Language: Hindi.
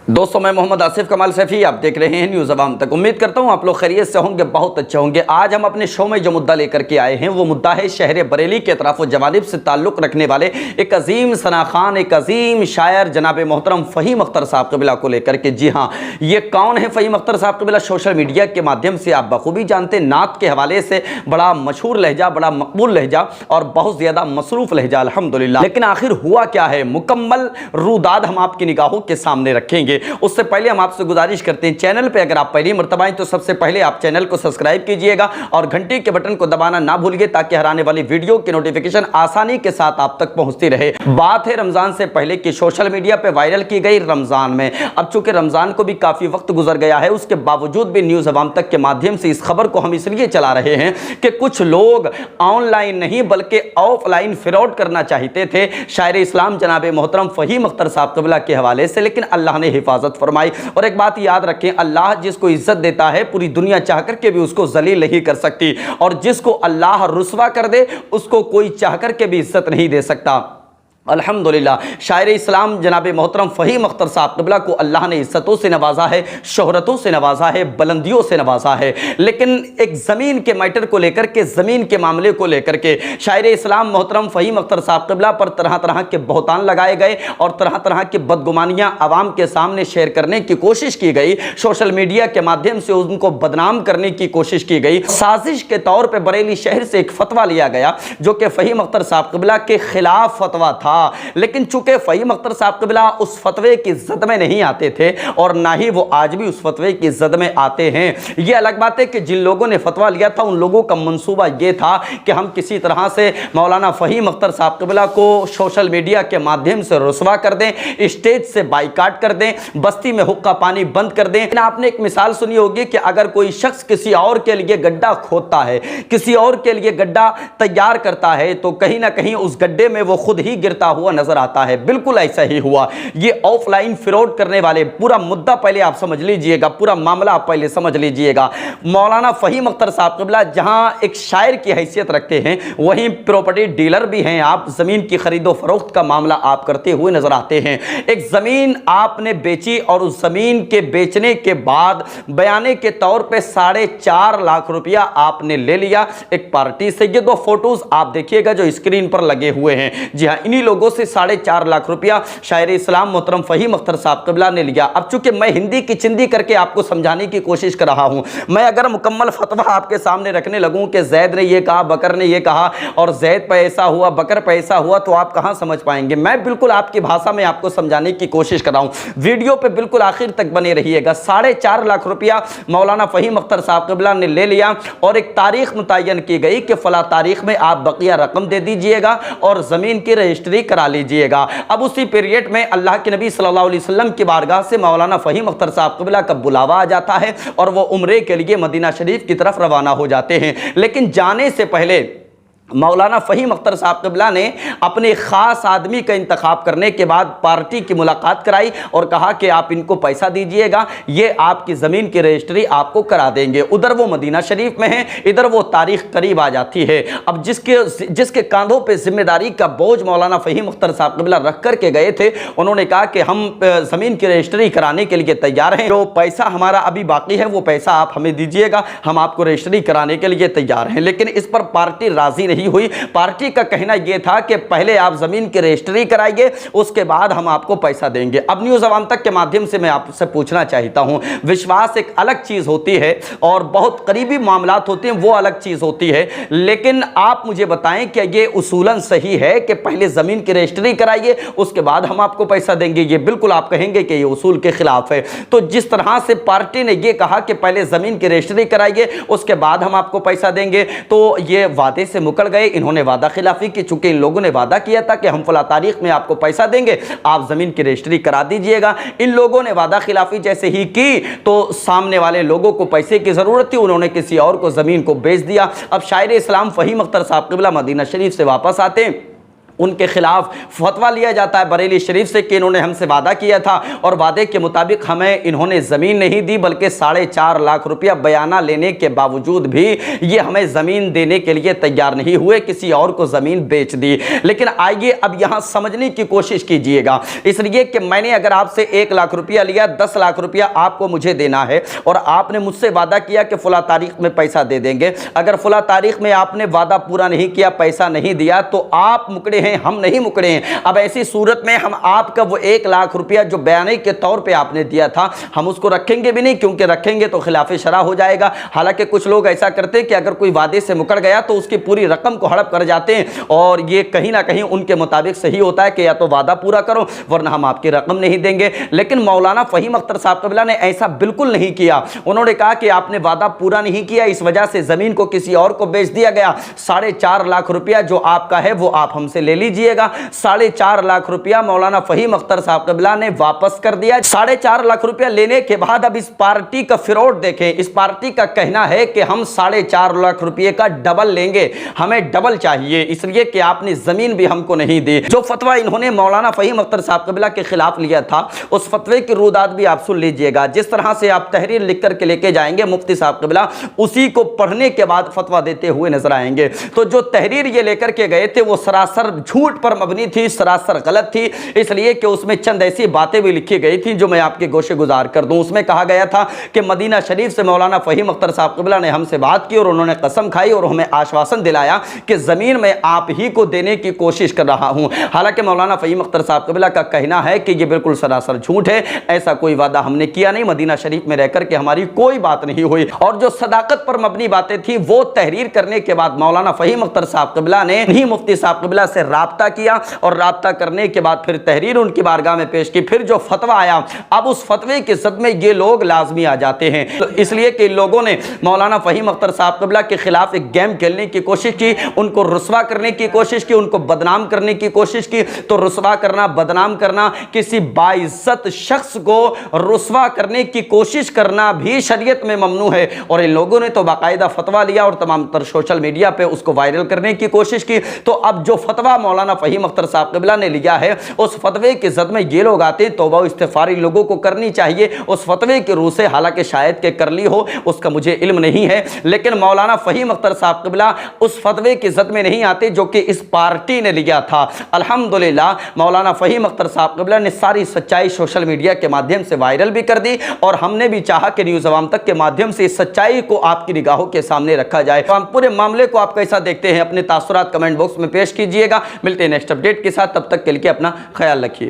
दोस्तों, मैं मोहम्मद आसिफ कमाल सैफी, आप देख रहे हैं न्यूज़ अवाम तक। उम्मीद करता हूं आप लोग खैरियत से होंगे, बहुत अच्छे होंगे। आज हम अपने शो में जो मुद्दा लेकर के आए हैं वो मुद्दा है शहर बरेली के अतराफ व जवानिब से ताल्लुक़ रखने वाले एक अजीम सना खान, एक अजीम शायर जनाब मोहतरम फ़हीम अख्तर साहब कबिला को लेकर के। जी हाँ, ये कौन है फ़हीम अख्तर साहब कबिला? सोशल मीडिया के माध्यम से आप बखूबी जानते हैं, नात के हवाले से बड़ा मशहूर लहजा, बड़ा मकबूल लहजा और बहुत ज़्यादा मसरूफ़ लहजा अल्हम्दुलिल्लाह। लेकिन आखिर हुआ क्या है, मुकम्मल रूदाद हम आपकी निगाहों के सामने रखेंगे। उससे पहले हम आपसे गुजारिश करते हैं, चैनल पे अगर आप पहली मर्तबा हैं तो सबसे पहले आप चैनल को सब्सक्राइब कीजिएगा और घंटी के बटन को दबाना ना भूलिए ताकि हर आने वाली वीडियो की नोटिफिकेशन आसानी के साथ आप तक पहुंचती रहे। बात है रमजान से पहले की, सोशल मीडिया पे वायरल की गई रमजान में। अब चूंकि रमजान को भी काफी वक्त गुजर गया है, उसके बावजूद भी न्यूज़ अवाम तक के माध्यम से इस खबर को हम इसलिए चला रहे हैं कि कुछ लोग ऑनलाइन नहीं बल्कि ऑफलाइन फ्रॉड करना चाहते थे शायर इस्लाम जनाब मोहतरम फ़हीम अख्तर साहब कबिला के हवाले से, लेकिन अल्लाह ने हिफाजत फरमाई। और एक बात याद रखें, अल्लाह जिसको इज्जत देता है पूरी दुनिया चाह करके भी उसको जलील नहीं कर सकती, और जिसको अल्लाह रुस्वा कर दे उसको कोई चाह करके भी इज्जत नहीं दे सकता। अल्हम्दुलिल्लाह, शायर इस्लाम जनाब मोहतरम फ़हीम अख्तर साहब कबिला को अल्लाह ने इज्जतों से नवाजा है, शोहरतों से नवाजा है, बुलंदियों से नवाजा है। लेकिन एक ज़मीन के मैटर को लेकर के, ज़मीन के मामले को लेकर के शायर इस्लाम मोहतरम फ़हीम अख्तर साहब कबिला पर तरह तरह के बहतान लगाए गए और तरह तरह की बदगुमानियाँ आवाम के सामने शेयर करने की कोशिश की गई। सोशल मीडिया के माध्यम से उनको बदनाम करने की कोशिश की गई। साजिश के तौर पर बरेली शहर से एक फतवा लिया गया जो कि फ़हीम अख्तर साहब कबिला के खिलाफ फतवा था, लेकिन चूंकि फ़हीम अख्तर साहब कबिला उस फतवे की इज्जत में नहीं आते थे और ना ही वो आज भी उस फतवे की इज्जत में आते हैं। ये अलग बात है कि जिन लोगों ने फतवा लिया था उन लोगों का मंसूबा ये था कि हम किसी तरह से मौलाना फ़हीम अख्तर साहब कबिला को सोशल मीडिया के माध्यम से रुस्वा कर दें, स्टेज से बाइकाट कर दें, बस्ती में हुक्का पानी बंद कर दें। आपने एक मिसाल सुनी होगी कि अगर कोई शख्स किसी और के लिए गड्ढा खोदता है, किसी और के लिए गड्ढा तैयार करता है, तो कहीं ना कहीं उस गड्ढे में वो खुद ही गिरता हुआ नजर आता है। बिल्कुल ऐसा ही हुआ। ये ऑफलाइन फ्रॉड करने वाले, पूरा मुद्दा पहले आप समझ लीजिएगा, पूरा मामला आप पहले समझ लीजिएगा। मौलाना फ़हीम अख्तर साहब कबिला जहां एक शायर की हैसियत रखते हैं, वहीं प्रॉपर्टी डीलर भी हैं। आप जमीन की खरीदो फरोख्त का मामला आप करते हुए नजर आते हैं। एक जमीन आपने बेची और उस जमीन के बेचने के बाद बयाने के तौर पे 4.5 लाख रुपया आपने ले लिया एक पार्टी से। ये दो फोटोज आप देखिएगा जो स्क्रीन पर लगे हुए हैं। जी हाँ, इन्हीं लोगों से 4.5 लाख रुपया शायर इस्लाम मोहतरम फ़हीम अख्तर साहब कबिला ने लिया। अब चूंकि मैं हिंदी की चिंदी करके आपको समझाने की कोशिश कर रहा हूं, मैं अगर मुकम्मल फतवा आपके सामने रखने लगूं कि जैद ने यह कहा, बकर ने यह कहा और जैद पे ऐसा हुआ, बकर पे ऐसा हुआ, तो आप कहां समझ पाएंगे। मैं बिल्कुल आपकी भाषा में आपको समझाने की कोशिश कर रहा हूं। वीडियो पे बिल्कुल आखिर तक बने रहिएगा। 4.5 लाख रुपया मौलाना फ़हीम अख्तर साहब कबिला ने ले लिया और एक तारीख मुतय्यन की गई कि फला तारीख में आप बकिया रकम दे दीजिएगा और जमीन की रजिस्ट्री करा लीजिएगा। अब उसी पीरियड में अल्लाह के नबी सल्लल्लाहु अलैहि वसल्लम की बारगाह से मौलाना फ़हीम अख्तर साहब कबिला का बुलावा आ जाता है और वो उम्रे के लिए मदीना शरीफ की तरफ रवाना हो जाते हैं। लेकिन जाने से पहले मौलाना फ़हीम अख्तर साहब कबिला ने अपने ख़ास आदमी का इंतखाब करने के बाद पार्टी की मुलाकात कराई और कहा कि आप इनको पैसा दीजिएगा, ये आपकी ज़मीन की रजिस्ट्री आपको करा देंगे। उधर वो मदीना शरीफ में है, इधर वो तारीख करीब आ जाती है। अब जिसके कांधों पे जिम्मेदारी का बोझ मौलाना फ़हीम अख्तर साहब कबिला रख कर के गए थे, उन्होंने कहा कि हम ज़मीन की रजिस्ट्री कराने के लिए तैयार हैं, जो पैसा हमारा अभी बाकी है वो पैसा आप हमें दीजिएगा, हम आपको रजिस्ट्री कराने के लिए तैयार हैं। लेकिन इस पर पार्टी राज़ी नहीं हुई। पार्टी का कहना यह था कि पहले आप जमीन की रजिस्ट्री कराइए, उसके बाद हम आपको पैसा देंगे। अब न्यूज़ अवाम तक के माध्यम से मैं आपसे पूछना चाहता हूं, विश्वास एक अलग चीज होती है और बहुत करीबी मामलात होते हैं वो अलग चीज होती है, लेकिन आप मुझे बताएं कि ये उसूलन सही है कि पहले जमीन की रजिस्ट्री कराइए उसके बाद हम आपको पैसा देंगे? ये बिल्कुल आप कहेंगे कि ये उसूल के खिलाफ है। तो जिस तरह से पार्टी ने यह कहा कि पहले जमीन की रजिस्ट्री कराइए उसके बाद हम आपको पैसा देंगे, तो ये वादे से मुकर गए। इन्होंने वादा खिलाफी की। चूंकि इन लोगों ने वादा किया था कि हम फला तारीख में आपको पैसा देंगे, आप जमीन की रजिस्ट्री करा दीजिएगा। इन लोगों ने वादा खिलाफी जैसे ही की तो सामने वाले लोगों को पैसे की जरूरत थी, उन्होंने किसी और को जमीन को बेच दिया। अब शायर इस्लाम फ़हीम अख्तर साहब क़िबला मदीना शरीफ से वापस आते उनके खिलाफ फतवा लिया जाता है बरेली शरीफ से कि इन्होंने हमसे वादा किया था और वादे के मुताबिक हमें इन्होंने ज़मीन नहीं दी, बल्कि 4.5 लाख रुपया बयाना लेने के बावजूद भी ये हमें ज़मीन देने के लिए तैयार नहीं हुए, किसी और को ज़मीन बेच दी। लेकिन आइए अब यहाँ समझने की कोशिश कीजिएगा, इसलिए कि मैंने अगर आपसे 1 लाख रुपया लिया, 10 लाख रुपया आपको मुझे देना है और आपने मुझसे वादा किया कि फला तारीख में पैसा दे देंगे। अगर फला तारीख में आपने वादा पूरा नहीं किया, पैसा नहीं दिया, तो आप मुकरे हैं, हम नहीं मुकरे हैं। अब ऐसी सूरत में हम आपका वो 1 लाख रुपया जो बयाने के तौर पे आपने दिया था, हम उसको रखेंगे भी नहीं, क्योंकि रखेंगे तो खिलाफे शरा हो जाएगा। हालांकि कुछ लोग ऐसा करते हैं कि अगर कोई वादे से मुकर गया तो उसकी पूरी रकम को हड़प कर जाते हैं, और ये कहीं ना कहीं उनके मुताबिक सही होता है कि या तो वादा पूरा करो वरना हम आपकी रकम नहीं देंगे। लेकिन मौलाना फहीम अख्तर साहब क़िबला ने ऐसा बिल्कुल नहीं किया। उन्होंने कहा कि आपने वादा पूरा नहीं किया, इस वजह से जमीन को किसी और को बेच दिया गया। 4.5 लाख रुपया जो आपका है वो आप हमसे ले लीजिएगा। 4.5 लाख रुपया मौलाना फहीम अख्तर साहब क़िबला ने वापस कर दिया। 4.5 लाख रुपया लेने के बाद अब इस पार्टी का फिरौट देखें। इस पार्टी का कहना है कि हम 4.5 लाख रुपये का डबल लेंगे, हमें डबल चाहिए, इसलिए कि आपने जमीन भी हमको नहीं दी। जो फतवा इन्होंने मौलाना फहीम अख्तर साहब क़िबला के खिलाफ लिया था, उस फतवे की रुदात भी आप सुन लीजिएगा। जिस तरह से आप तहरीर लिख करके लेके जाएंगे मुफ्ती साहब क़िबला, उसी को पढ़ने के बाद फतवा देते हुए नजर आएंगे। तो जो तहरीर ये लेकर के गए थे वो सरासर झूठ पर मबनी थी, सरासर गलत थी, इसलिए कि उसमें चंद ऐसी बातें भी लिखी गई थी जो मैं आपके गोशे गुजार कर दूं। उसमें कहा गया था कि मदीना शरीफ से मौलाना फहीम अख्तर साहब क़िबला ने हमसे बात की और उन्होंने कसम खाई और हमें आश्वासन दिलाया कि जमीन में आप ही को देने की कोशिश कर रहा हूं। हालांकि मौलाना फहीम अख्तर साहब क़िबला का कहना है कि यह बिल्कुल सरासर झूठ है, ऐसा कोई वादा हमने किया नहीं, मदीना शरीफ में रहकर के हमारी कोई बात नहीं हुई। और जो सदाकत पर मबनी बातें थी वो तहरीर करने के बाद मौलाना फहीम अख्तर साहब क़िबला ने ही मुफ्ती साहब क़िबला से राब्ता किया और राब्ता करने के बाद फिर तहरीर उनकी बारगाह में पेश की। फिर जो फतवा आया, अब उस फतवे के सदमे ये लोग लाजमी आ जाते हैं। तो इसलिए कि लोगों ने मौलाना फहीम अख्तर साहब क़िबला के खिलाफ एक गेम खेलने की कोशिश की, उनको रुस्वा करने की कोशिश की, उनको बदनाम करने की कोशिश की। तो रुस्वा करना, बदनाम करना, किसी बाइज्जत शख्स को रुस्वा करने की कोशिश करना भी शरीयत में ममनू है। और इन लोगों ने तो बाकायदा फतवा लिया और तमाम तर सोशल मीडिया पे उसको वायरल करने की कोशिश की। तो अब जो फतवा मौलाना फहीम अख्तर साहब क़िबला ने लिया है, उस फतवे के जद में ये लोग आते हैं, तौबा इस्तिग़फ़ार लोगों को करनी चाहिए उस फतवे के रूह से। हालांकि शायद के कर ली हो, उसका मुझे इल्म नहीं है, लेकिन मौलाना फहीम अख्तर साहब क़िबला उस फतवे के जद में नहीं आते जो कि इस पार्टी ने लिया था। अल्हम्दुलिल्लाह मौलाना फहीम अख्तर साहब क़िबला ने सारी सच्चाई सोशल मीडिया के माध्यम से वायरल भी कर दी और हमने भी चाहा कि न्यूज़ अवाम तक के माध्यम से इस सच्चाई को आपकी निगाहों के सामने रखा जाए। तो हम पूरे मामले को आप कैसा देखते हैं, अपने तासुरात कमेंट बॉक्स में पेश कीजिएगा। मिलते हैं नेक्स्ट अपडेट के साथ, तब तक के लिए अपना ख्याल रखिए।